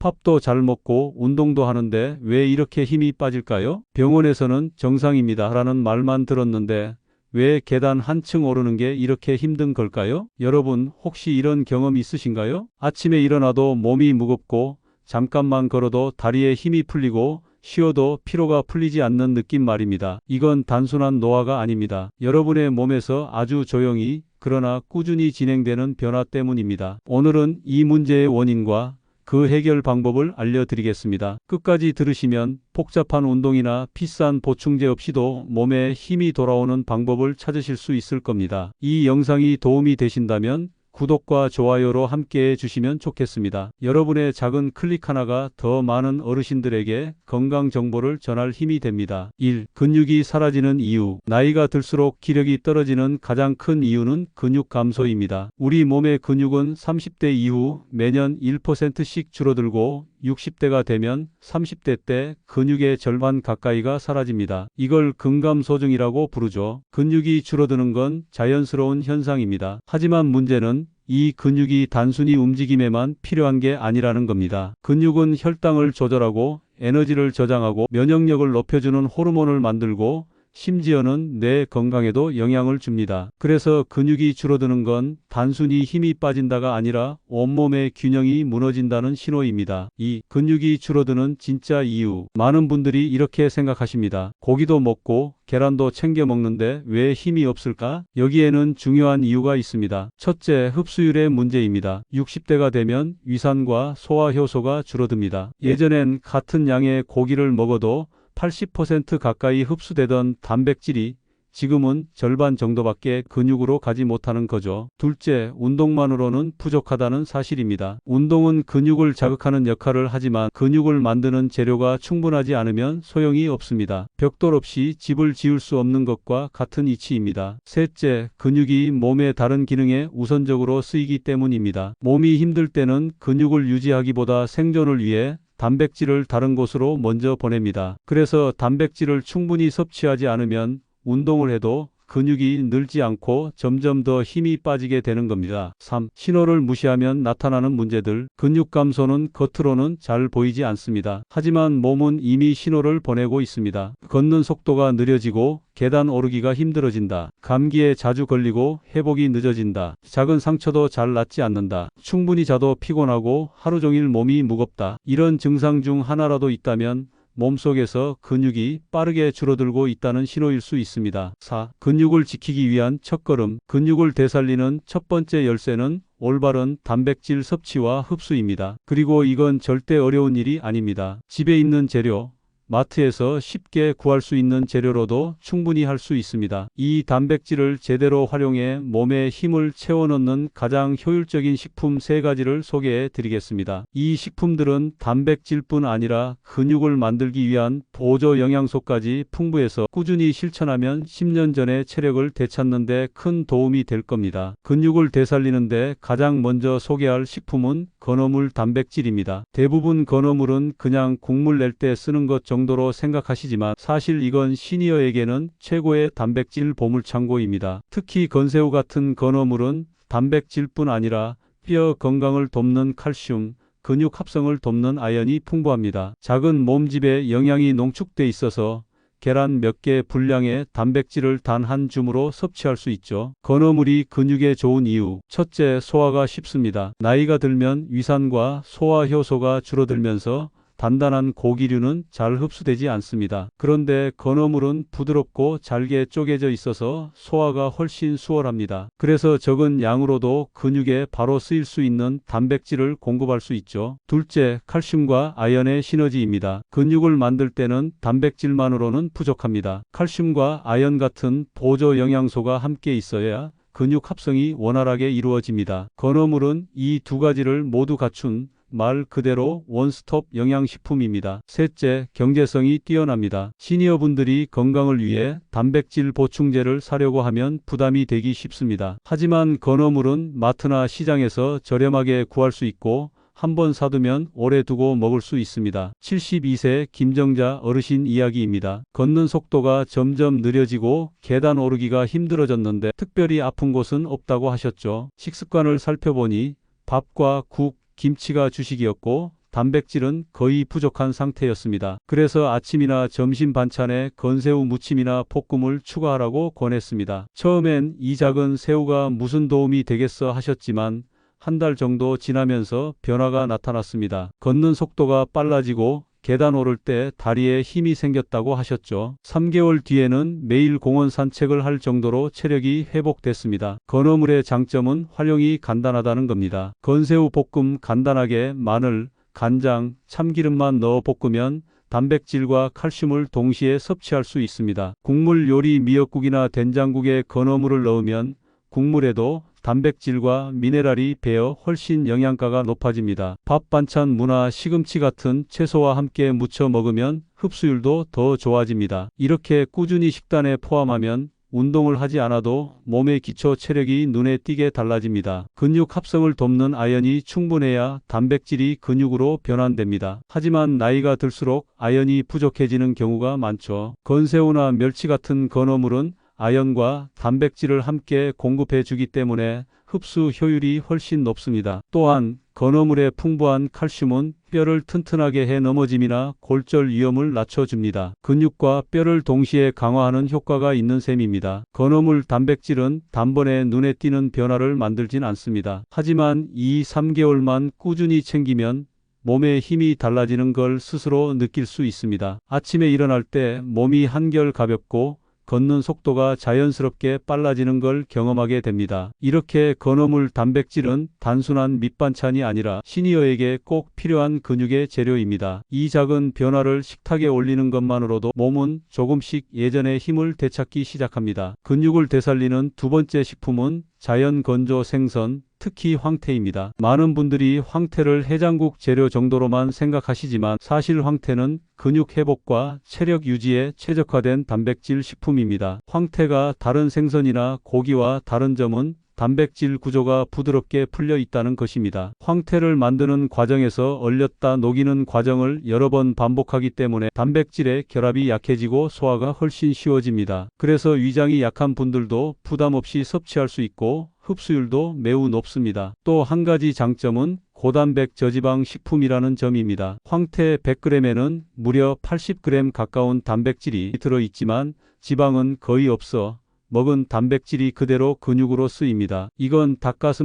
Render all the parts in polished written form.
밥도 잘 먹고 운동도 하는데 왜 이렇게 힘이 빠질까요? 병원에서는 정상입니다 라는 말만 들었는데 왜 계단 한층 오르는 게 이렇게 힘든 걸까요? 여러분 혹시 이런 경험 있으신가요? 아침에 일어나도 몸이 무겁고 잠깐만 걸어도 다리에 힘이 풀리고 쉬어도 피로가 풀리지 않는 느낌 말입니다. 이건 단순한 노화가 아닙니다. 여러분의 몸에서 아주 조용히 그러나 꾸준히 진행되는 변화 때문입니다. 오늘은 이 문제의 원인과 그 해결 방법을 알려드리겠습니다. 끝까지 들으시면 복잡한 운동이나 비싼 보충제 없이도 몸에 힘이 돌아오는 방법을 찾으실 수 있을 겁니다. 이 영상이 도움이 되신다면 구독과 좋아요로 함께해 주시면 좋겠습니다. 여러분의 작은 클릭 하나가 더 많은 어르신들에게 건강 정보를 전할 힘이 됩니다. 1. 근육이 사라지는 이유. 나이가 들수록 기력이 떨어지는 가장 큰 이유는 근육 감소입니다. 우리 몸의 근육은 30대 이후 매년 1%씩 줄어들고 60대가 되면 30대 때 근육의 절반 가까이가 사라집니다. 이걸 근감소증이라고 부르죠. 근육이 줄어드는 건 자연스러운 현상입니다. 하지만 문제는 이 근육이 단순히 움직임에만 필요한 게 아니라는 겁니다. 근육은 혈당을 조절하고 에너지를 저장하고 면역력을 높여주는 호르몬을 만들고 심지어는 뇌 건강에도 영향을 줍니다. 그래서 근육이 줄어드는 건 단순히 힘이 빠진다가 아니라 온몸의 균형이 무너진다는 신호입니다. 2. 근육이 줄어드는 진짜 이유. 많은 분들이 이렇게 생각하십니다. 고기도 먹고 계란도 챙겨 먹는데 왜 힘이 없을까? 여기에는 중요한 이유가 있습니다. 첫째, 흡수율의 문제입니다. 60대가 되면 위산과 소화 효소가 줄어듭니다. 예전엔 같은 양의 고기를 먹어도 80% 가까이 흡수되던 단백질이 지금은 절반 정도밖에 근육으로 가지 못하는 거죠. 둘째, 운동만으로는 부족하다는 사실입니다. 운동은 근육을 자극하는 역할을 하지만 근육을 만드는 재료가 충분하지 않으면 소용이 없습니다. 벽돌 없이 집을 지을 수 없는 것과 같은 이치입니다. 셋째, 근육이 몸의 다른 기능에 우선적으로 쓰이기 때문입니다. 몸이 힘들 때는 근육을 유지하기보다 생존을 위해 단백질을 다른 곳으로 먼저 보냅니다. 그래서 단백질을 충분히 섭취하지 않으면 운동을 해도 근육이 늘지 않고 점점 더 힘이 빠지게 되는 겁니다. 3. 신호를 무시하면 나타나는 문제들. 근육 감소는 겉으로는 잘 보이지 않습니다. 하지만 몸은 이미 신호를 보내고 있습니다. 걷는 속도가 느려지고 계단 오르기가 힘들어진다. 감기에 자주 걸리고 회복이 늦어진다. 작은 상처도 잘 낫지 않는다. 충분히 자도 피곤하고 하루 종일 몸이 무겁다. 이런 증상 중 하나라도 있다면 몸속에서 근육이 빠르게 줄어들고 있다는 신호일 수 있습니다. 4. 근육을 지키기 위한 첫걸음. 근육을 되살리는 첫 번째 열쇠는 올바른 단백질 섭취와 흡수입니다. 그리고 이건 절대 어려운 일이 아닙니다. 집에 있는 재료, 마트에서 쉽게 구할 수 있는 재료로도 충분히 할 수 있습니다. 이 단백질을 제대로 활용해 몸에 힘을 채워넣는 가장 효율적인 식품 3가지를 소개해 드리겠습니다. 이 식품들은 단백질뿐 아니라 근육을 만들기 위한 보조 영양소까지 풍부해서 꾸준히 실천하면 10년 전의 체력을 되찾는 데 큰 도움이 될 겁니다. 근육을 되살리는데 가장 먼저 소개할 식품은 건어물 단백질입니다. 대부분 건어물은 그냥 국물 낼 때 쓰는 것 정도로 생각하시지만 사실 이건 시니어에게는 최고의 단백질 보물창고입니다. 특히 건새우 같은 건어물은 단백질뿐 아니라 뼈 건강을 돕는 칼슘, 근육 합성을 돕는 아연이 풍부합니다. 작은 몸집에 영양이 농축돼 있어서 계란 몇 개 분량의 단백질을 단 한 줌으로 섭취할 수 있죠. 건어물이 근육에 좋은 이유. 첫째, 소화가 쉽습니다. 나이가 들면 위산과 소화 효소가 줄어들면서 단단한 고기류는 잘 흡수되지 않습니다. 그런데 건어물은 부드럽고 잘게 쪼개져 있어서 소화가 훨씬 수월합니다. 그래서 적은 양으로도 근육에 바로 쓰일 수 있는 단백질을 공급할 수 있죠. 둘째, 칼슘과 아연의 시너지입니다. 근육을 만들 때는 단백질만으로는 부족합니다. 칼슘과 아연 같은 보조 영양소가 함께 있어야 근육 합성이 원활하게 이루어집니다. 건어물은 이 2가지를 모두 갖춘 말 그대로 원스톱 영양식품입니다. 셋째, 경제성이 뛰어납니다. 시니어분들이 건강을 위해 단백질 보충제를 사려고 하면 부담이 되기 쉽습니다. 하지만 건어물은 마트나 시장에서 저렴하게 구할 수 있고 한번 사두면 오래 두고 먹을 수 있습니다. 72세 김정자 어르신 이야기입니다. 걷는 속도가 점점 느려지고 계단 오르기가 힘들어졌는데 특별히 아픈 곳은 없다고 하셨죠. 식습관을 살펴보니 밥과 국, 김치가 주식이었고 단백질은 거의 부족한 상태였습니다. 그래서 아침이나 점심 반찬에 건새우 무침이나 볶음을 추가하라고 권했습니다. 처음엔 이 작은 새우가 무슨 도움이 되겠어 하셨지만 한 달 정도 지나면서 변화가 나타났습니다. 걷는 속도가 빨라지고 계단 오를 때 다리에 힘이 생겼다고 하셨죠. 3개월 뒤에는 매일 공원 산책을 할 정도로 체력이 회복됐습니다. 건어물의 장점은 활용이 간단하다는 겁니다. 건새우 볶음 간단하게 마늘, 간장, 참기름만 넣어 볶으면 단백질과 칼슘을 동시에 섭취할 수 있습니다. 국물 요리 미역국이나 된장국에 건어물을 넣으면 국물에도 단백질과 미네랄이 배어 훨씬 영양가가 높아집니다. 밥 반찬 무나 시금치 같은 채소와 함께 무쳐 먹으면 흡수율도 더 좋아집니다. 이렇게 꾸준히 식단에 포함하면 운동을 하지 않아도 몸의 기초 체력이 눈에 띄게 달라집니다. 근육 합성을 돕는 아연이 충분해야 단백질이 근육으로 변환됩니다. 하지만 나이가 들수록 아연이 부족해지는 경우가 많죠. 건새우나 멸치 같은 건어물은 아연과 단백질을 함께 공급해 주기 때문에 흡수 효율이 훨씬 높습니다. 또한 건어물의 풍부한 칼슘은 뼈를 튼튼하게 해 넘어짐이나 골절 위험을 낮춰줍니다. 근육과 뼈를 동시에 강화하는 효과가 있는 셈입니다. 건어물 단백질은 단번에 눈에 띄는 변화를 만들진 않습니다. 하지만 2~3개월만 꾸준히 챙기면 몸의 힘이 달라지는 걸 스스로 느낄 수 있습니다. 아침에 일어날 때 몸이 한결 가볍고 걷는 속도가 자연스럽게 빨라지는 걸 경험하게 됩니다. 이렇게 건어물 단백질은 단순한 밑반찬이 아니라 시니어에게 꼭 필요한 근육의 재료입니다. 이 작은 변화를 식탁에 올리는 것만으로도 몸은 조금씩 예전의 힘을 되찾기 시작합니다. 근육을 되살리는 두 번째 식품은 자연 건조 생선, 특히 황태입니다. 많은 분들이 황태를 해장국 재료 정도로만 생각하시지만 사실 황태는 근육 회복과 체력 유지에 최적화된 단백질 식품입니다. 황태가 다른 생선이나 고기와 다른 점은 단백질 구조가 부드럽게 풀려 있다는 것입니다. 황태를 만드는 과정에서 얼렸다 녹이는 과정을 여러 번 반복하기 때문에 단백질의 결합이 약해지고 소화가 훨씬 쉬워집니다. 그래서 위장이 약한 분들도 부담 없이 섭취할 수 있고 흡수율도 매우 높습니다. 또 한 가지 장점은 고단백 저지방 식품이라는 점입니다. 황태 100g에는 무려 80g 가까운 단백질이 들어있지만 지방은 거의 없어 먹은 단백질이 그대로 근육으로 쓰입니다. 이건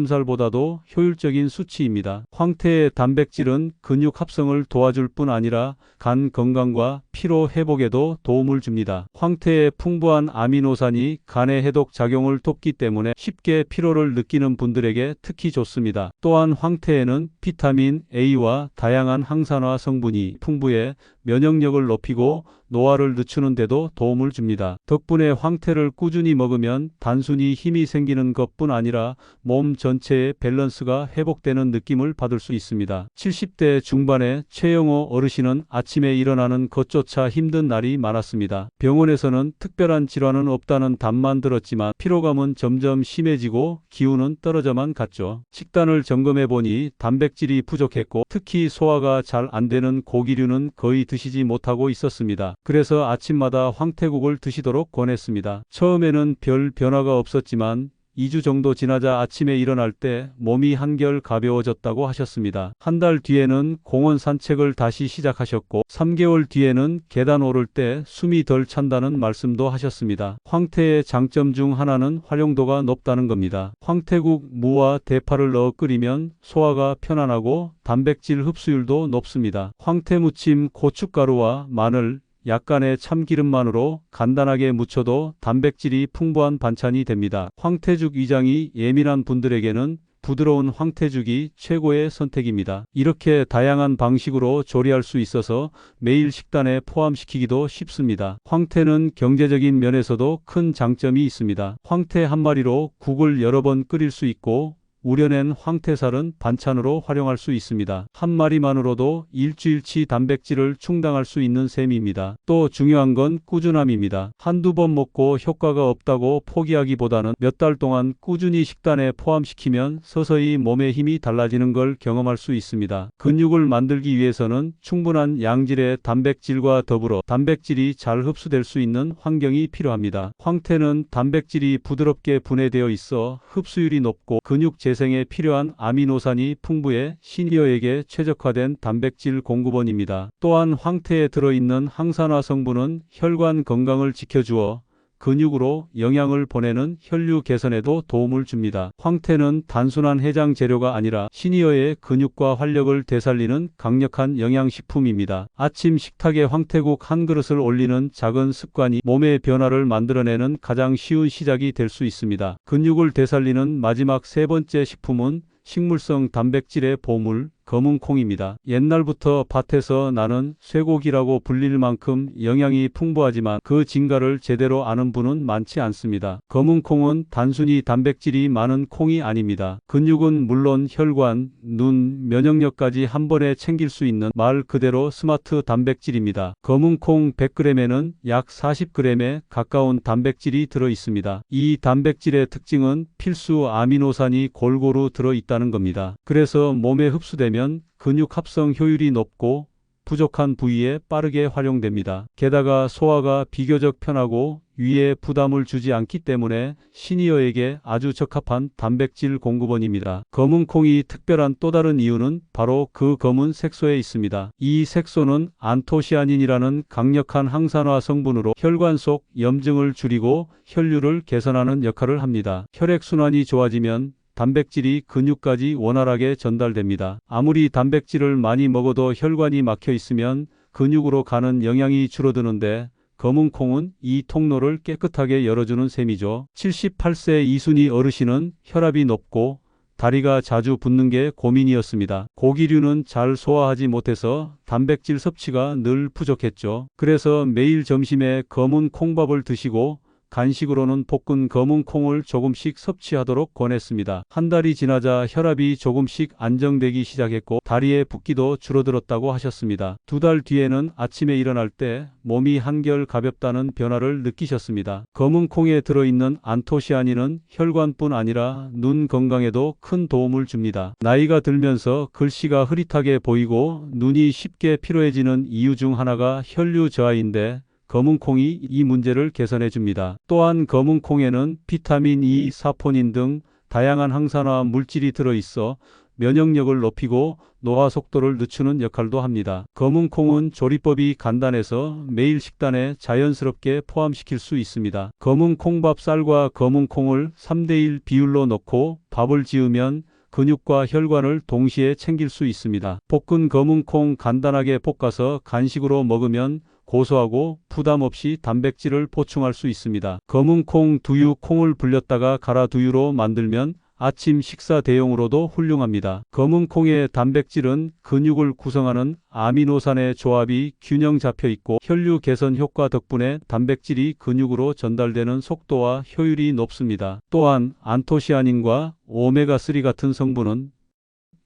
닭가슴살보다도 효율적인 수치입니다. 황태의 단백질은 근육 합성을 도와줄 뿐 아니라 간 건강과 피로 회복에도 도움을 줍니다. 황태의 풍부한 아미노산이 간의 해독 작용을 돕기 때문에 쉽게 피로를 느끼는 분들에게 특히 좋습니다. 또한 황태에는 비타민 A와 다양한 항산화 성분이 풍부해 면역력을 높이고 노화를 늦추는 데도 도움을 줍니다. 덕분에 황태를 꾸준히 먹으면 단순히 힘이 생기는 것뿐 아니라 몸 전체의 밸런스가 회복되는 느낌을 받을 수 있습니다. 70대 중반의 최영호 어르신은 아침에 일어나는 것조차 힘든 날이 많았습니다. 병원에서는 특별한 질환은 없다는 답만 들었지만 피로감은 점점 심해지고 기운은 떨어져만 갔죠. 식단을 점검해 보니 단백질이 부족했고 특히 소화가 잘 안 되는 고기류는 거의 드시지 못하고 있었습니다. 그래서 아침마다 황태국을 드시도록 권했습니다. 처음에는 별 변화가 없었지만 2주 정도 지나자 아침에 일어날 때 몸이 한결 가벼워졌다고 하셨습니다. 한 달 뒤에는 공원 산책을 다시 시작하셨고 3개월 뒤에는 계단 오를 때 숨이 덜 찬다는 말씀도 하셨습니다. 황태의 장점 중 하나는 활용도가 높다는 겁니다. 황태국 무와 대파를 넣어 끓이면 소화가 편안하고 단백질 흡수율도 높습니다. 황태무침 고춧가루와 마늘, 약간의 참기름만으로 간단하게 무쳐도 단백질이 풍부한 반찬이 됩니다. 황태죽 위장이 예민한 분들에게는 부드러운 황태죽이 최고의 선택입니다. 이렇게 다양한 방식으로 조리할 수 있어서 매일 식단에 포함시키기도 쉽습니다. 황태는 경제적인 면에서도 큰 장점이 있습니다. 황태 한 마리로 국을 여러 번 끓일 수 있고 우려낸 황태살은 반찬으로 활용할 수 있습니다. 한 마리만으로도 일주일치 단백질을 충당할 수 있는 셈입니다. 또 중요한 건 꾸준함입니다. 한두 번 먹고 효과가 없다고 포기하기보다는 몇 달 동안 꾸준히 식단에 포함시키면 서서히 몸의 힘이 달라지는 걸 경험할 수 있습니다. 근육을 만들기 위해서는 충분한 양질의 단백질과 더불어 단백질이 잘 흡수될 수 있는 환경이 필요합니다. 황태는 단백질이 부드럽게 분해되어 있어 흡수율이 높고 근육 재생 재생에 필요한 아미노산이 풍부해 시니어에게 최적화된 단백질 공급원입니다. 또한 황태에 들어있는 항산화 성분은 혈관 건강을 지켜주어 근육으로 영양을 보내는 혈류 개선에도 도움을 줍니다. 황태는 단순한 해장 재료가 아니라 시니어의 근육과 활력을 되살리는 강력한 영양식품입니다. 아침 식탁에 황태국 한 그릇을 올리는 작은 습관이 몸의 변화를 만들어내는 가장 쉬운 시작이 될 수 있습니다. 근육을 되살리는 마지막 세 번째 식품은 식물성 단백질의 보물, 검은콩입니다. 옛날부터 밭에서 나는 쇠고기라고 불릴 만큼 영양이 풍부하지만 그 진가를 제대로 아는 분은 많지 않습니다. 검은콩은 단순히 단백질이 많은 콩이 아닙니다. 근육은 물론 혈관, 눈, 면역력까지 한 번에 챙길 수 있는 말 그대로 스마트 단백질입니다. 검은콩 100g에는 약 40g에 가까운 단백질이 들어 있습니다. 이 단백질의 특징은 필수 아미노산이 골고루 들어 있다는 겁니다. 그래서 몸에 흡수되면 근육 합성 효율이 높고 부족한 부위에 빠르게 활용됩니다. 게다가 소화가 비교적 편하고 위에 부담을 주지 않기 때문에 시니어에게 아주 적합한 단백질 공급원입니다. 검은콩이 특별한 또 다른 이유는 바로 그 검은 색소에 있습니다. 이 색소는 안토시아닌이라는 강력한 항산화 성분으로 혈관 속 염증을 줄이고 혈류를 개선하는 역할을 합니다. 혈액순환이 좋아지면 단백질이 근육까지 원활하게 전달됩니다. 아무리 단백질을 많이 먹어도 혈관이 막혀 있으면 근육으로 가는 영양이 줄어드는데 검은콩은 이 통로를 깨끗하게 열어주는 셈이죠. 78세 이순희 어르신은 혈압이 높고 다리가 자주 붓는 게 고민이었습니다. 고기류는 잘 소화하지 못해서 단백질 섭취가 늘 부족했죠. 그래서 매일 점심에 검은 콩밥을 드시고 간식으로는 볶은 검은 콩을 조금씩 섭취하도록 권했습니다. 한 달이 지나자 혈압이 조금씩 안정되기 시작했고 다리의 붓기도 줄어들었다고 하셨습니다. 두 달 뒤에는 아침에 일어날 때 몸이 한결 가볍다는 변화를 느끼셨습니다. 검은 콩에 들어있는 안토시아닌은 혈관뿐 아니라 눈 건강에도 큰 도움을 줍니다. 나이가 들면서 글씨가 흐릿하게 보이고 눈이 쉽게 피로해지는 이유 중 하나가 혈류 저하인데 검은콩이 이 문제를 개선해 줍니다. 또한 검은콩에는 비타민 E, 사포닌 등 다양한 항산화 물질이 들어있어 면역력을 높이고 노화 속도를 늦추는 역할도 합니다. 검은콩은 조리법이 간단해서 매일 식단에 자연스럽게 포함시킬 수 있습니다. 검은콩밥 쌀과 검은콩을 3:1 비율로 넣고 밥을 지으면 근육과 혈관을 동시에 챙길 수 있습니다. 볶은 검은콩 간단하게 볶아서 간식으로 먹으면 고소하고 부담 없이 단백질을 보충할 수 있습니다. 검은콩 두유 콩을 불렸다가 갈아 두유로 만들면 아침 식사 대용으로도 훌륭합니다. 검은콩의 단백질은 근육을 구성하는 아미노산의 조합이 균형 잡혀 있고 혈류 개선 효과 덕분에 단백질이 근육으로 전달되는 속도와 효율이 높습니다. 또한 안토시아닌과 오메가3 같은 성분은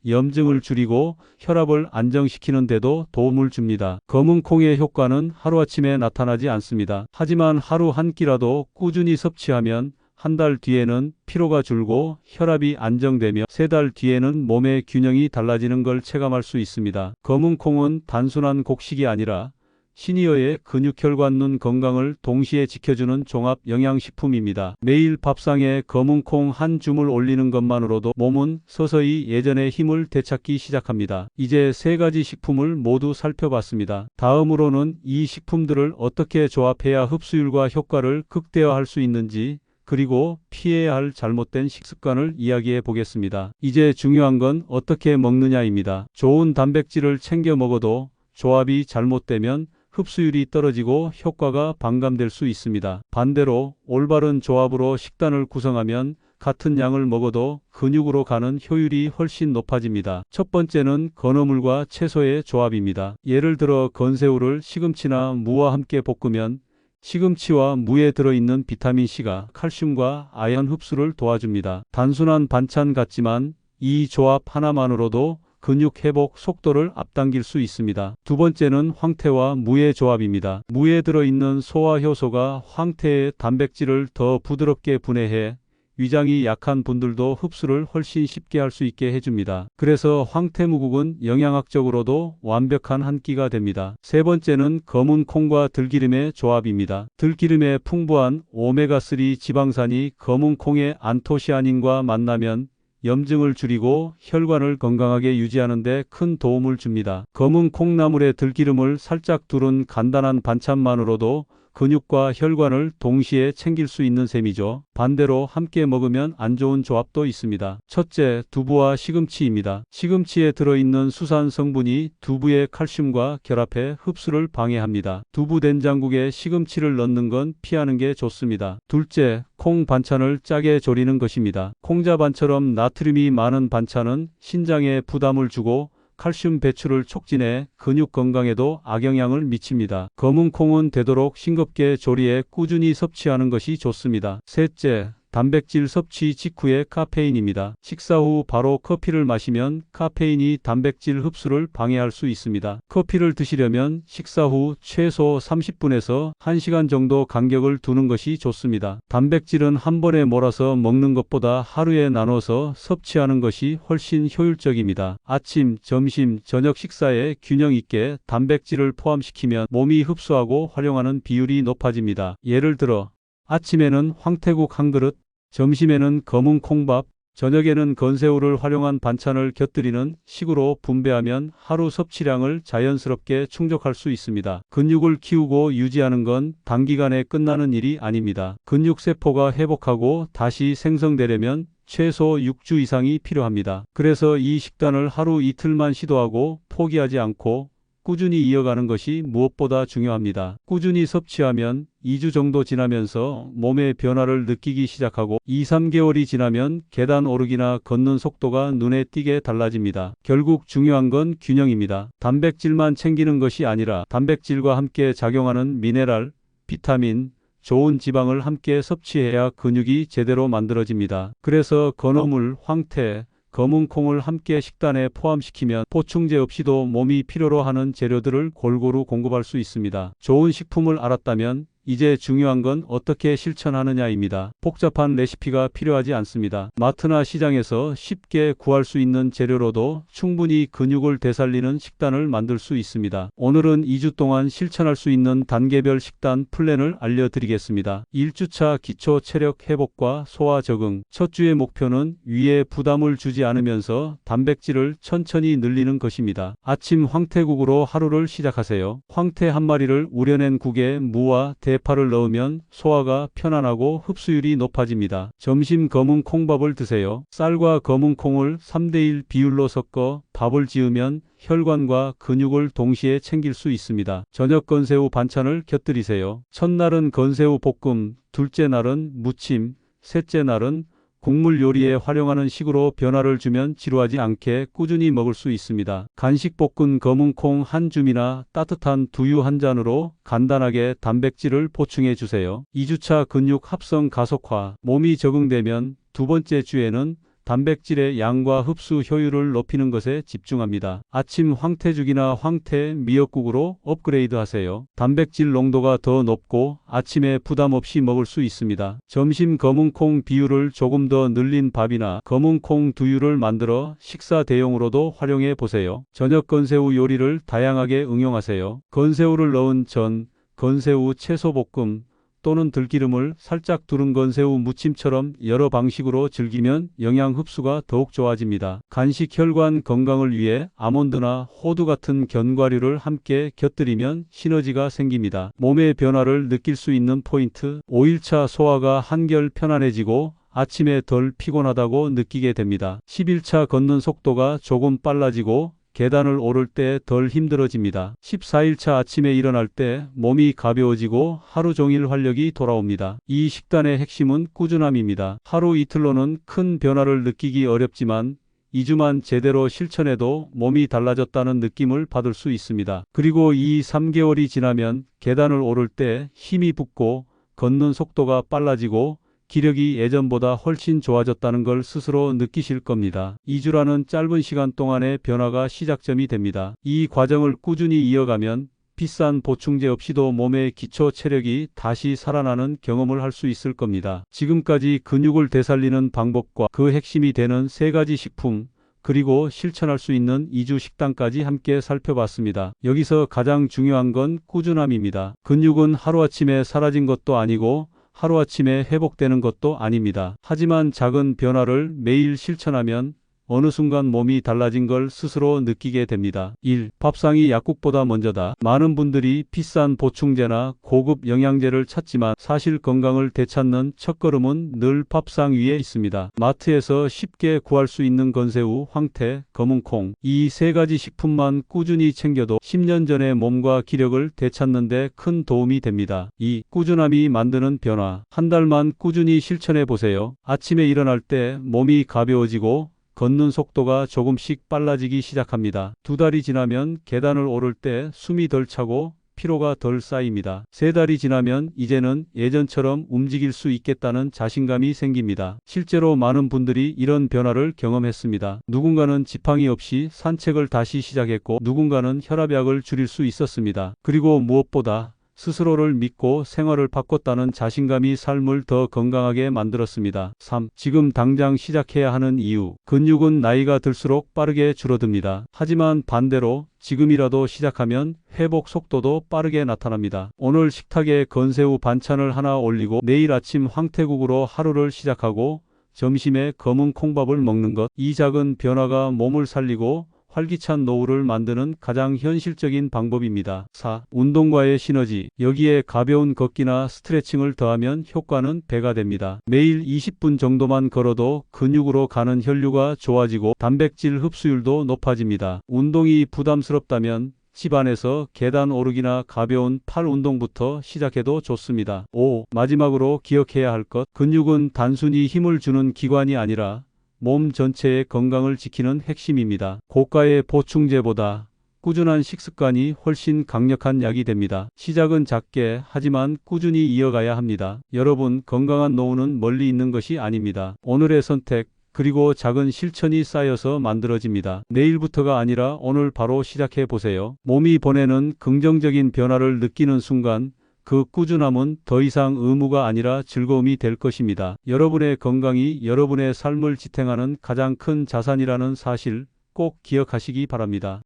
염증을 줄이고 혈압을 안정시키는 데도 도움을 줍니다. 검은콩의 효과는 하루아침에 나타나지 않습니다. 하지만 하루 한 끼라도 꾸준히 섭취하면 한 달 뒤에는 피로가 줄고 혈압이 안정되며 세 달 뒤에는 몸의 균형이 달라지는 걸 체감할 수 있습니다. 검은콩은 단순한 곡식이 아니라 시니어의 근육혈관 눈 건강을 동시에 지켜주는 종합 영양식품입니다. 매일 밥상에 검은콩 한 줌을 올리는 것만으로도 몸은 서서히 예전의 힘을 되찾기 시작합니다. 이제 세 가지 식품을 모두 살펴봤습니다. 다음으로는 이 식품들을 어떻게 조합해야 흡수율과 효과를 극대화할 수 있는지 그리고 피해야 할 잘못된 식습관을 이야기해 보겠습니다. 이제 중요한 건 어떻게 먹느냐입니다. 좋은 단백질을 챙겨 먹어도 조합이 잘못되면 흡수율이 떨어지고 효과가 반감될 수 있습니다. 반대로 올바른 조합으로 식단을 구성하면 같은 양을 먹어도 근육으로 가는 효율이 훨씬 높아집니다. 첫 번째는 건어물과 채소의 조합입니다. 예를 들어 건새우를 시금치나 무와 함께 볶으면 시금치와 무에 들어있는 비타민C가 칼슘과 아연 흡수를 도와줍니다. 단순한 반찬 같지만 이 조합 하나만으로도 근육 회복 속도를 앞당길 수 있습니다. 두 번째는 황태와 무의 조합입니다. 무에 들어있는 소화효소가 황태의 단백질을 더 부드럽게 분해해 위장이 약한 분들도 흡수를 훨씬 쉽게 할 수 있게 해줍니다. 그래서 황태무국은 영양학적으로도 완벽한 한 끼가 됩니다. 세 번째는 검은 콩과 들기름의 조합입니다. 들기름에 풍부한 오메가3 지방산이 검은 콩의 안토시아닌과 만나면 염증을 줄이고 혈관을 건강하게 유지하는 데 큰 도움을 줍니다. 검은 콩나물에 들기름을 살짝 두른 간단한 반찬만으로도 근육과 혈관을 동시에 챙길 수 있는 셈이죠. 반대로 함께 먹으면 안 좋은 조합도 있습니다. 첫째, 두부와 시금치입니다. 시금치에 들어있는 수산 성분이 두부의 칼슘과 결합해 흡수를 방해합니다. 두부 된장국에 시금치를 넣는 건 피하는 게 좋습니다. 둘째, 콩 반찬을 짜게 졸이는 것입니다. 콩자반처럼 나트륨이 많은 반찬은 신장에 부담을 주고 칼슘 배출을 촉진해 근육 건강에도 악영향을 미칩니다. 검은 콩은 되도록 싱겁게 조리해 꾸준히 섭취하는 것이 좋습니다. 셋째, 단백질 섭취 직후의 카페인입니다. 식사 후 바로 커피를 마시면 카페인이 단백질 흡수를 방해할 수 있습니다. 커피를 드시려면 식사 후 최소 30분에서 1시간 정도 간격을 두는 것이 좋습니다. 단백질은 한 번에 몰아서 먹는 것보다 하루에 나눠서 섭취하는 것이 훨씬 효율적입니다. 아침, 점심, 저녁 식사에 균형 있게 단백질을 포함시키면 몸이 흡수하고 활용하는 비율이 높아집니다. 예를 들어 아침에는 황태국 한 그릇, 점심에는 검은 콩밥, 저녁에는 건새우를 활용한 반찬을 곁들이는 식으로 분배하면 하루 섭취량을 자연스럽게 충족할 수 있습니다. 근육을 키우고 유지하는 건 단기간에 끝나는 일이 아닙니다. 근육세포가 회복하고 다시 생성되려면 최소 6주 이상이 필요합니다. 그래서 이 식단을 하루 이틀만 시도하고 포기하지 않고 꾸준히 이어가는 것이 무엇보다 중요합니다. 꾸준히 섭취하면 2주 정도 지나면서 몸의 변화를 느끼기 시작하고 2, 3개월이 지나면 계단 오르기나 걷는 속도가 눈에 띄게 달라집니다. 결국 중요한 건 균형입니다. 단백질만 챙기는 것이 아니라 단백질과 함께 작용하는 미네랄, 비타민, 좋은 지방을 함께 섭취해야 근육이 제대로 만들어집니다. 그래서 건어물, 황태, 검은 콩을 함께 식단에 포함시키면 보충제 없이도 몸이 필요로 하는 재료들을 골고루 공급할 수 있습니다. 좋은 식품을 알았다면 이제 중요한 건 어떻게 실천하느냐입니다. 복잡한 레시피가 필요하지 않습니다. 마트나 시장에서 쉽게 구할 수 있는 재료로도 충분히 근육을 되살리는 식단을 만들 수 있습니다. 오늘은 2주 동안 실천할 수 있는 단계별 식단 플랜을 알려드리겠습니다. 1주차 기초 체력 회복과 소화 적응. 첫 주의 목표는 위에 부담을 주지 않으면서 단백질을 천천히 늘리는 것입니다. 아침 황태국으로 하루를 시작하세요. 황태 한 마리를 우려낸 국에 무와 대파를 넣으면 소화가 편안하고 흡수율이 높아집니다. 점심 검은 콩밥을 드세요. 쌀과 검은 콩을 3대1 비율로 섞어 밥을 지으면 혈관과 근육을 동시에 챙길 수 있습니다. 저녁 건새우 반찬을 곁들이세요. 첫날은 건새우 볶음, 둘째 날은 무침, 셋째 날은 국물 요리에 활용하는 식으로 변화를 주면 지루하지 않게 꾸준히 먹을 수 있습니다. 간식 볶은 검은 콩 한 줌이나 따뜻한 두유 한 잔으로 간단하게 단백질을 보충해 주세요. 2주차 근육 합성 가속화. 몸이 적응되면 두 번째 주에는 단백질의 양과 흡수 효율을 높이는 것에 집중합니다. 아침 황태죽이나 황태 미역국으로 업그레이드 하세요. 단백질 농도가 더 높고 아침에 부담 없이 먹을 수 있습니다. 점심 검은콩 비율을 조금 더 늘린 밥이나 검은콩 두유를 만들어 식사 대용으로도 활용해 보세요. 저녁 건새우 요리를 다양하게 응용하세요. 건새우를 넣은 전, 건새우 채소볶음, 또는 들기름을 살짝 두른 건새우 무침처럼 여러 방식으로 즐기면 영양 흡수가 더욱 좋아집니다. 간식 혈관 건강을 위해 아몬드나 호두 같은 견과류를 함께 곁들이면 시너지가 생깁니다. 몸의 변화를 느낄 수 있는 포인트. 5일차 소화가 한결 편안해지고 아침에 덜 피곤하다고 느끼게 됩니다. 10일차 걷는 속도가 조금 빨라지고 계단을 오를 때 덜 힘들어집니다. 14일차 아침에 일어날 때 몸이 가벼워지고 하루 종일 활력이 돌아옵니다. 이 식단의 핵심은 꾸준함입니다. 하루 이틀로는 큰 변화를 느끼기 어렵지만 2주만 제대로 실천해도 몸이 달라졌다는 느낌을 받을 수 있습니다. 그리고 2, 3개월이 지나면 계단을 오를 때 힘이 붙고 걷는 속도가 빨라지고 기력이 예전보다 훨씬 좋아졌다는 걸 스스로 느끼실 겁니다. 2주라는 짧은 시간 동안의 변화가 시작점이 됩니다. 이 과정을 꾸준히 이어가면 비싼 보충제 없이도 몸의 기초 체력이 다시 살아나는 경험을 할 수 있을 겁니다. 지금까지 근육을 되살리는 방법과 그 핵심이 되는 3가지 식품, 그리고 실천할 수 있는 2주 식단까지 함께 살펴봤습니다. 여기서 가장 중요한 건 꾸준함입니다. 근육은 하루아침에 사라진 것도 아니고 하루아침에 회복되는 것도 아닙니다. 하지만 작은 변화를 매일 실천하면 어느 순간 몸이 달라진 걸 스스로 느끼게 됩니다. 1. 밥상이 약국보다 먼저다. 많은 분들이 비싼 보충제나 고급 영양제를 찾지만 사실 건강을 되찾는 첫걸음은 늘 밥상 위에 있습니다. 마트에서 쉽게 구할 수 있는 건새우, 황태, 검은콩 이 세 가지 식품만 꾸준히 챙겨도 10년 전의 몸과 기력을 되찾는 데 큰 도움이 됩니다. 2. 꾸준함이 만드는 변화. 한 달만 꾸준히 실천해 보세요. 아침에 일어날 때 몸이 가벼워지고 걷는 속도가 조금씩 빨라지기 시작합니다. 2달이 지나면 계단을 오를 때 숨이 덜 차고 피로가 덜 쌓입니다. 3달이 지나면 이제는 예전처럼 움직일 수 있겠다는 자신감이 생깁니다. 실제로 많은 분들이 이런 변화를 경험했습니다. 누군가는 지팡이 없이 산책을 다시 시작했고 누군가는 혈압약을 줄일 수 있었습니다. 그리고 무엇보다 스스로를 믿고 생활을 바꿨다는 자신감이 삶을 더 건강하게 만들었습니다. 3. 지금 당장 시작해야 하는 이유. 근육은 나이가 들수록 빠르게 줄어듭니다. 하지만 반대로 지금이라도 시작하면 회복 속도도 빠르게 나타납니다. 오늘 식탁에 건새우 반찬을 하나 올리고 내일 아침 황태국으로 하루를 시작하고 점심에 검은 콩밥을 먹는 것. 이 작은 변화가 몸을 살리고 활기찬 노후를 만드는 가장 현실적인 방법입니다. 4. 운동과의 시너지. 여기에 가벼운 걷기나 스트레칭을 더하면 효과는 배가 됩니다. 매일 20분 정도만 걸어도 근육으로 가는 혈류가 좋아지고 단백질 흡수율도 높아집니다. 운동이 부담스럽다면 집 안에서 계단 오르기나 가벼운 팔 운동부터 시작해도 좋습니다. 5. 마지막으로 기억해야 할 것. 근육은 단순히 힘을 주는 기관이 아니라 몸 전체의 건강을 지키는 핵심입니다. 고가의 보충제보다 꾸준한 식습관이 훨씬 강력한 약이 됩니다. 시작은 작게 하지만 꾸준히 이어가야 합니다. 여러분, 건강한 노후는 멀리 있는 것이 아닙니다. 오늘의 선택, 그리고 작은 실천이 쌓여서 만들어집니다. 내일부터가 아니라 오늘 바로 시작해 보세요. 몸이 보내는 긍정적인 변화를 느끼는 순간 그 꾸준함은 더 이상 의무가 아니라 즐거움이 될 것입니다. 여러분의 건강이 여러분의 삶을 지탱하는 가장 큰 자산이라는 사실 꼭 기억하시기 바랍니다.